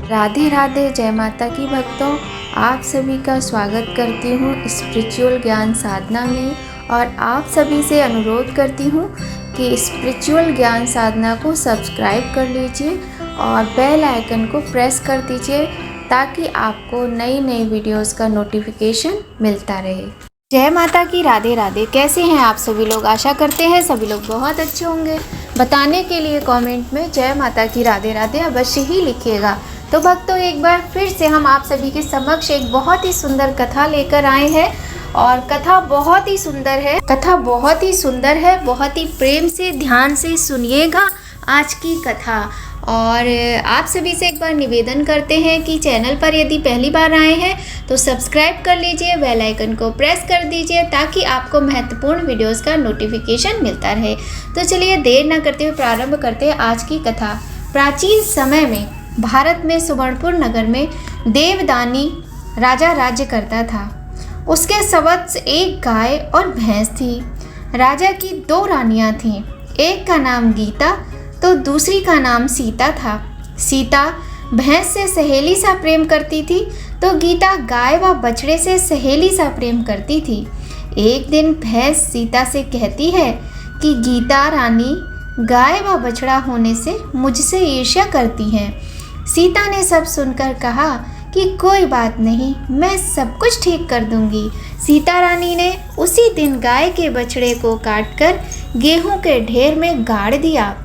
राधे राधे, जय माता की भक्तों। आप सभी का स्वागत करती हूँ स्पिरिचुअल ज्ञान साधना में और आप सभी से अनुरोध करती हूँ कि स्पिरिचुअल ज्ञान साधना को सब्सक्राइब कर लीजिए और बेल आइकन को प्रेस कर दीजिए ताकि आपको नई नई वीडियोस का नोटिफिकेशन मिलता रहे। जय माता की, राधे राधे। कैसे हैं आप सभी लोग? आशा करते हैं सभी लोग बहुत अच्छे होंगे। बताने के लिए कमेंट में जय माता की, राधे राधे अवश्य ही लिखिएगा। तो भक्तों, एक बार फिर से हम आप सभी के समक्ष एक बहुत ही सुंदर कथा लेकर आए हैं और कथा बहुत ही सुंदर है। बहुत ही प्रेम से ध्यान से सुनिएगा आज की कथा। और आप सभी से एक बार निवेदन करते हैं कि चैनल पर यदि पहली बार आए हैं तो सब्सक्राइब कर लीजिए, बेल आइकन को प्रेस कर दीजिए ताकि आपको महत्वपूर्ण वीडियोस का नोटिफिकेशन मिलता रहे। तो चलिए देर न करते हुए प्रारंभ करते हैं आज की कथा। प्राचीन समय में भारत में सुवर्णपुर नगर में देवदानी राजा राज्य करता था। उसके सवत्स एक गाय और भैंस थी। राजा की 2 रानियां थीं। एक का नाम गीता तो दूसरी का नाम सीता था। सीता भैंस से सहेली सा प्रेम करती थी तो गीता गाय व बछड़े से सहेली सा प्रेम करती थी। एक दिन भैंस सीता से कहती है कि गीता रानी गाय व बछड़ा होने से मुझसे ईर्ष्या करती हैं। सीता ने सब सुनकर कहा कि कोई बात नहीं, मैं सब कुछ ठीक कर दूंगी। सीता रानी ने उसी दिन गाय के बछड़े को काटकर गेहूं के ढेर में गाड़ दिया।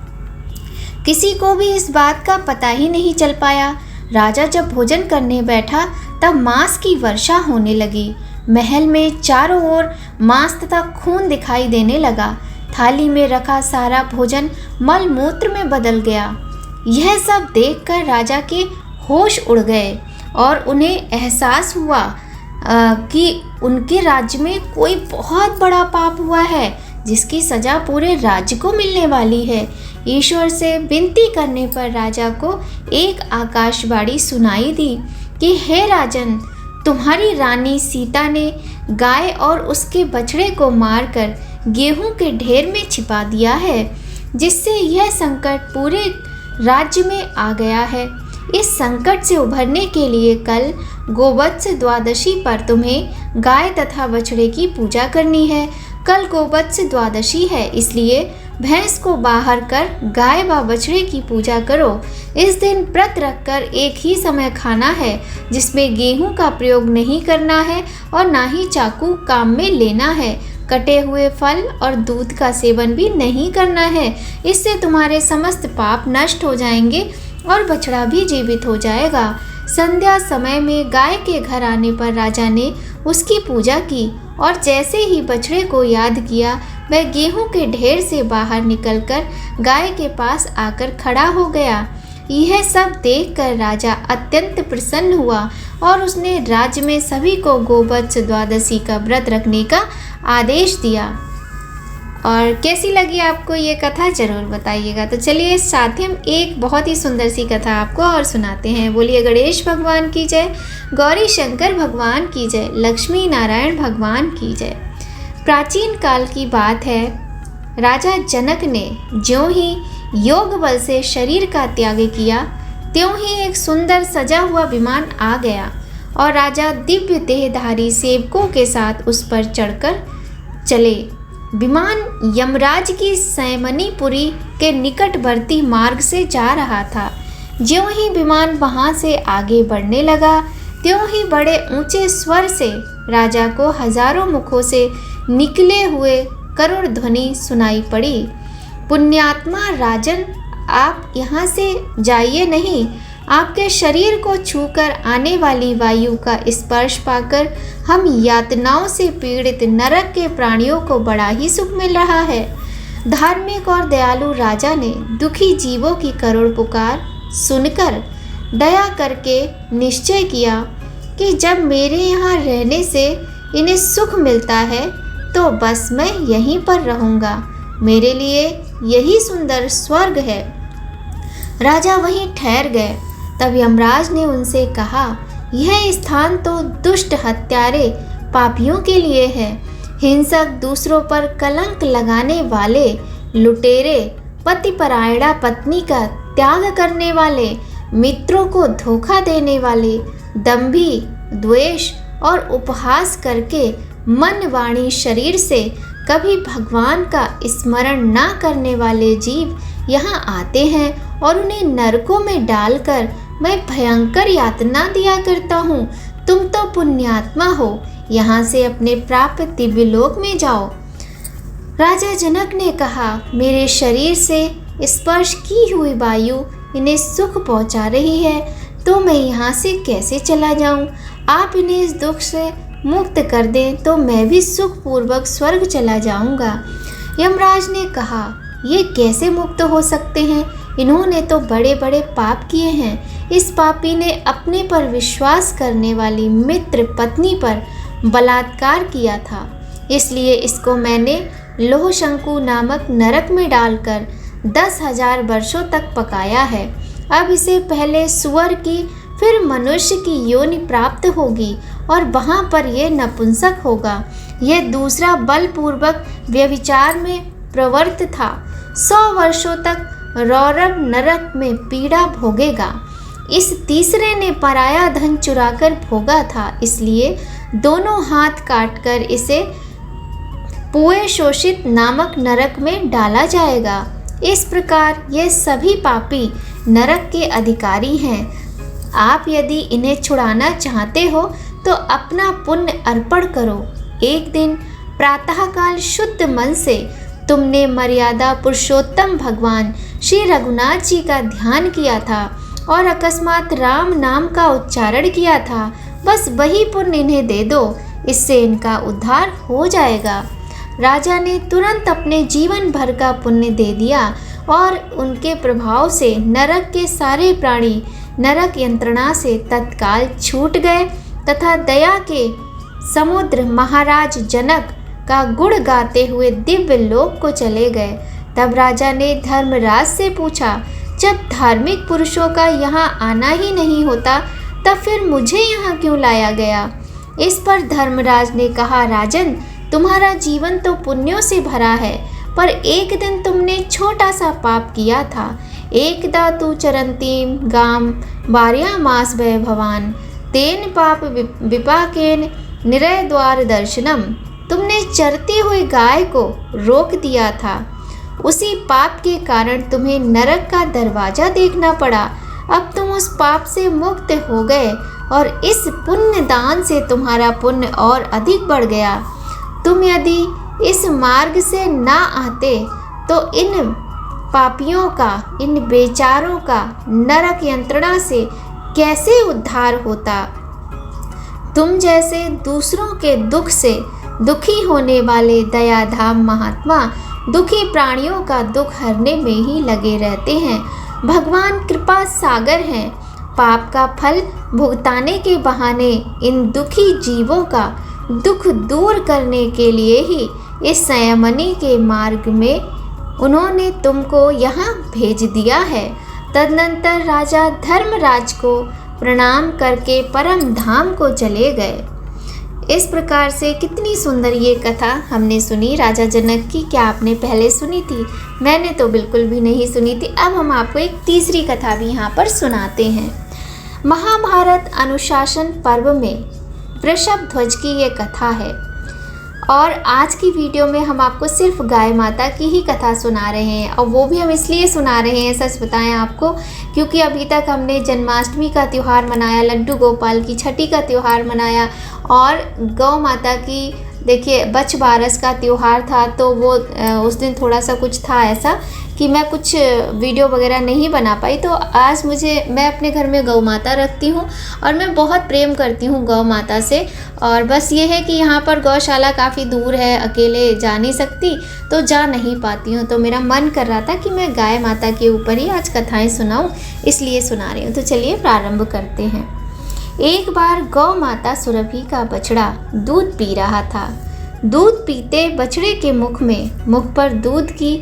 किसी को भी इस बात का पता ही नहीं चल पाया। राजा जब भोजन करने बैठा तब मांस की वर्षा होने लगी। महल में चारों ओर मांस तथा खून दिखाई देने लगा। थाली में रखा सारा भोजन मल मूत्र में बदल गया। यह सब देखकर राजा के होश उड़ गए और उन्हें एहसास हुआ कि उनके राज्य में कोई बहुत बड़ा पाप हुआ है जिसकी सजा पूरे राज्य को मिलने वाली है। ईश्वर से विनती करने पर राजा को एक आकाशवाणी सुनाई दी कि हे राजन, तुम्हारी रानी सीता ने गाय और उसके बछड़े को मारकर गेहूं के ढेर में छिपा दिया है, जिससे यह संकट पूरे राज्य में आ गया है। इस संकट से उभरने के लिए कल गोवत्स द्वादशी पर तुम्हें गाय तथा बछड़े की पूजा करनी है। कल गोवत्स द्वादशी है, इसलिए भैंस को बाहर कर गाय व बछड़े की पूजा करो। इस दिन व्रत रखकर एक ही समय खाना है, जिसमें गेहूं का प्रयोग नहीं करना है और ना ही चाकू काम में लेना है। कटे हुए फल और दूध का सेवन भी नहीं करना है। इससे तुम्हारे समस्त पाप नष्ट हो जाएंगे और बछड़ा भी जीवित हो जाएगा। संध्या समय में गाय के घर आने पर राजा ने उसकी पूजा की और जैसे ही बछड़े को याद किया, वह गेहूं के ढेर से बाहर निकलकर गाय के पास आकर खड़ा हो गया। यह सब देखकर राजा अत्यंत प्रसन्न हुआ और उसने राज्य में सभी को गोवत्स द्वादशी का व्रत रखने का आदेश दिया। और कैसी लगी आपको ये कथा जरूर बताइएगा। तो चलिए साथ ही हम एक बहुत ही सुंदर सी कथा आपको और सुनाते हैं। बोलिए गणेश भगवान की जय, गौरी शंकर भगवान की जय, लक्ष्मी नारायण भगवान की जय। प्राचीन काल की बात है। राजा जनक ने ज्यों ही योग बल से शरीर का त्याग किया, त्यों ही एक सुंदर सजा हुआ विमान आ गया और राजा दिव्य देहधारी सेवकों के साथ उस पर चढ़कर चले। विमान यमराज की सैमनीपुरी के निकटवर्ती मार्ग से जा रहा था। ज्यों ही विमान वहां से आगे बढ़ने लगा, त्यों ही बड़े ऊंचे स्वर से राजा को हजारों मुखों से निकले हुए करुण ध्वनि सुनाई पड़ी। पुण्यात्मा राजन, आप यहाँ से जाइए नहीं। आपके शरीर को छूकर आने वाली वायु का स्पर्श पाकर हम यातनाओं से पीड़ित नरक के प्राणियों को बड़ा ही सुख मिल रहा है। धार्मिक और दयालु राजा ने दुखी जीवों की करुण पुकार सुनकर दया करके निश्चय किया कि जब मेरे यहाँ रहने से इन्हें सुख मिलता है तो बस मैं यहीं पर रहूँगा। मेरे लिए यही सुंदर स्वर्ग है। राजा वहीं ठहर गए। तब यमराज ने उनसे कहा यह स्थान तो दुष्ट हत्यारे पापियों के लिए है। हिंसक, दूसरों पर कलंक लगाने वाले, लुटेरे, पतिपरायणा पत्नी का त्याग करने वाले, मित्रों को धोखा देने वाले, दंभी, द्वेष और उपहास करके मन, वाणी, शरीर से कभी भगवान का स्मरण न करने वाले जीव यहाँ आते हैं और उन्हें नरकों में डालकर मैं भयंकर यातना दिया करता हूँ। तुम तो पुण्यात्मा हो, यहाँ से अपने प्राप्त दिव्यलोक में जाओ। राजा जनक ने कहा, मेरे शरीर से स्पर्श की हुई वायु इन्हें सुख पहुँचा रही है, तो मैं यहाँ से कैसे चला जाऊँ? आप इन्हें इस दुख से मुक्त कर दें तो मैं भी सुखपूर्वक स्वर्ग चला जाऊँगा। यमराज ने कहा, ये कैसे मुक्त हो सकते हैं? इन्होंने तो बड़े बड़े पाप किए हैं। इस पापी ने अपने पर विश्वास करने वाली मित्र पत्नी पर बलात्कार किया था, इसलिए इसको मैंने लोह शंकु नामक नरक में डालकर 10,000 वर्षों तक पकाया है। अब इसे पहले सुअर की फिर मनुष्य की योनि प्राप्त होगी और वहाँ पर यह नपुंसक होगा। यह दूसरा बलपूर्वक व्यभिचार में प्रवृत्त था। 100 वर्षों तक रौरव नरक में पीड़ा भोगेगा। इस तीसरे ने पराया धन चुराकर भोगा था, इसलिए दोनों हाथ काटकर इसे पुए शोषित नामक नरक में डाला जाएगा। इस प्रकार ये सभी पापी नरक के अधिकारी हैं। आप यदि इन्हें छुड़ाना चाहते हो तो अपना पुण्य अर्पण करो। एक दिन प्रातःकाल शुद्ध मन से तुमने मर्यादा पुरुषोत्तम भगवान श्री रघुनाथ जी का ध्यान किया था और अकस्मात राम नाम का उच्चारण किया था। बस वही पुण्य इन्हें दे दो, इससे इनका उद्धार हो जाएगा। राजा ने तुरंत अपने जीवन भर का पुण्य दे दिया और उनके प्रभाव से नरक के सारे प्राणी नरक यंत्रणा से तत्काल छूट गए तथा दया के समुद्र महाराज जनक का गुण गाते हुए दिव्य लोक को चले गए। तब राजा ने धर्मराज से पूछा, जब धार्मिक पुरुषों का यहाँ आना ही नहीं होता तब फिर मुझे यहाँ क्यों लाया गया? इस पर धर्मराज ने कहा, राजन, तुम्हारा जीवन तो पुण्यों से भरा है, पर एक दिन तुमने छोटा सा पाप किया था। एकदा तु चरंतीम गाम बार्यामास भय भवान तेन पाप विपाकेन निरय द्वार दर्शनम। तुमने चरती हुई गाय को रोक दिया था। उसी पाप के कारण तुम्हें नरक का दरवाजा देखना पड़ा। अब तुम उस पाप से मुक्त हो गए और इस पुण्य दान से तुम्हारा पुण्य और अधिक बढ़ गया। तुम यदि इस मार्ग से ना आते तो इन पापियों का, इन बेचारों का नरक यंत्रणा से कैसे उद्धार होता? तुम जैसे दूसरों के दुख से दुखी होने वाले दयाधाम महात्मा दुखी प्राणियों का दुख हरने में ही लगे रहते हैं। भगवान कृपा सागर हैं। पाप का फल भुगताने के बहाने इन दुखी जीवों का दुख दूर करने के लिए ही इस संयमनी के मार्ग में उन्होंने तुमको यहाँ भेज दिया है। तदनंतर राजा धर्मराज को प्रणाम करके परम धाम को चले गए। इस प्रकार से कितनी सुंदर ये कथा हमने सुनी राजा जनक की। क्या आपने पहले सुनी थी? मैंने तो बिल्कुल भी नहीं सुनी थी। अब हम आपको एक तीसरी कथा भी यहाँ पर सुनाते हैं। महाभारत अनुशासन पर्व में वृषभ ध्वज की ये कथा है और आज की वीडियो में हम आपको सिर्फ गाय माता की ही कथा सुना रहे हैं। और वो भी हम इसलिए सुना रहे हैं, सच बताएं आपको, क्योंकि अभी तक हमने जन्माष्टमी का त्यौहार मनाया, लड्डू गोपाल की छठी का त्यौहार मनाया और गौ माता की देखिए बछ बारस का त्यौहार था। तो वो उस दिन थोड़ा सा कुछ था ऐसा कि मैं कुछ वीडियो वगैरह नहीं बना पाई। तो आज मैं अपने घर में गौ माता रखती हूँ और मैं बहुत प्रेम करती हूँ गौ माता से। और बस ये है कि यहाँ पर गौशाला काफ़ी दूर है, अकेले जा नहीं सकती तो जा नहीं पाती हूँ। तो मेरा मन कर रहा था कि मैं गाय माता के ऊपर ही आज कथाएँ सुनाऊँ, इसलिए सुना रही हूँ। तो चलिए प्रारंभ करते हैं। एक बार गौ माता सुरभि का बछड़ा दूध पी रहा था। दूध पीते बछड़े के मुख पर दूध की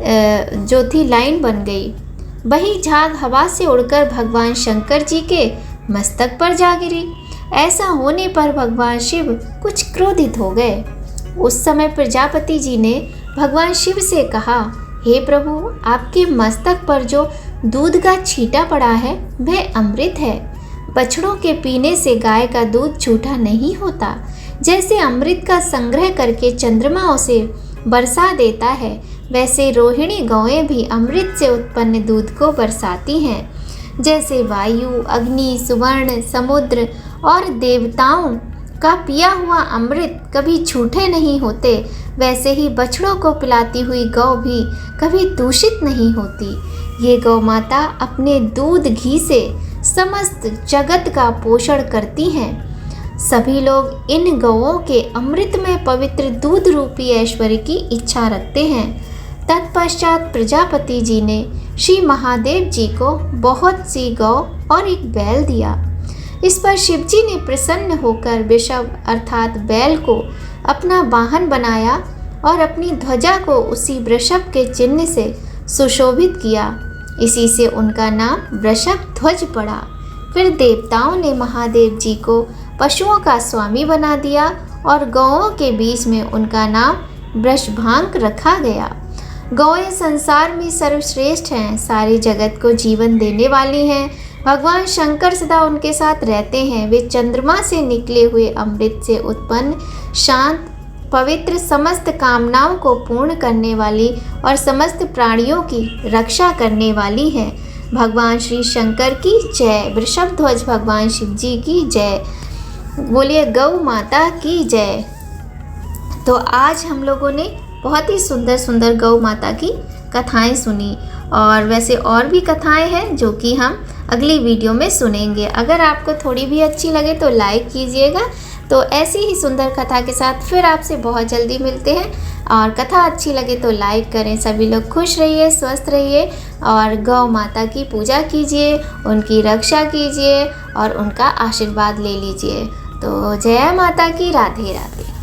जो थी लाइन बन गई। वही झाग हवा से उड़कर भगवान शंकर जी के मस्तक पर जा गिरी। ऐसा होने पर भगवान शिव कुछ क्रोधित हो गए। उस समय प्रजापति जी ने भगवान शिव से कहा, हे प्रभु, आपके मस्तक पर जो दूध का छींटा पड़ा है वह अमृत है। बछड़ों के पीने से गाय का दूध झूठा नहीं होता। जैसे अमृत का संग्रह करके चंद्रमा उसे बरसा देता है, वैसे रोहिणी गौएं भी अमृत से उत्पन्न दूध को बरसाती हैं। जैसे वायु, अग्नि, सुवर्ण, समुद्र और देवताओं का पिया हुआ अमृत कभी झूठे नहीं होते, वैसे ही बछड़ों को पिलाती हुई गौ भी कभी दूषित नहीं होती। ये गौ माता अपने दूध घी से समस्त जगत का पोषण करती हैं। सभी लोग इन गौओं के अमृत में पवित्र दूध रूपी ऐश्वर्य की इच्छा रखते हैं। तत्पश्चात प्रजापति जी ने श्री महादेव जी को बहुत सी गौ और एक बैल दिया। इस पर शिव जी ने प्रसन्न होकर वृषभ अर्थात बैल को अपना वाहन बनाया और अपनी ध्वजा को उसी वृषभ के चिन्ह से सुशोभित किया। इसी से उनका नाम वृषभ ध्वज पड़ा। फिर देवताओं ने महादेव जी को पशुओं का स्वामी बना दिया और गौओं के बीच में उनका नाम वृषभांक रखा गया। गौएं संसार में सर्वश्रेष्ठ हैं, सारे जगत को जीवन देने वाली हैं। भगवान शंकर सदा उनके साथ रहते हैं। वे चंद्रमा से निकले हुए अमृत से उत्पन्न शांत, पवित्र, समस्त कामनाओं को पूर्ण करने वाली और समस्त प्राणियों की रक्षा करने वाली है। भगवान श्री शंकर की जय। वृषभ ध्वज भगवान शिव जी की जय। बोलिए गौ माता की जय। तो आज हम लोगों ने बहुत ही सुंदर सुंदर गौ माता की कथाएं सुनी, और वैसे और भी कथाएं हैं जो कि हम अगली वीडियो में सुनेंगे। अगर आपको थोड़ी भी अच्छी लगे तो लाइक कीजिएगा। तो ऐसी ही सुंदर कथा के साथ फिर आपसे बहुत जल्दी मिलते हैं, और कथा अच्छी लगे तो लाइक करें। सभी लोग खुश रहिए, स्वस्थ रहिए और गौ माता की पूजा कीजिए, उनकी रक्षा कीजिए और उनका आशीर्वाद ले लीजिए। तो जय माता की। राधे राधे।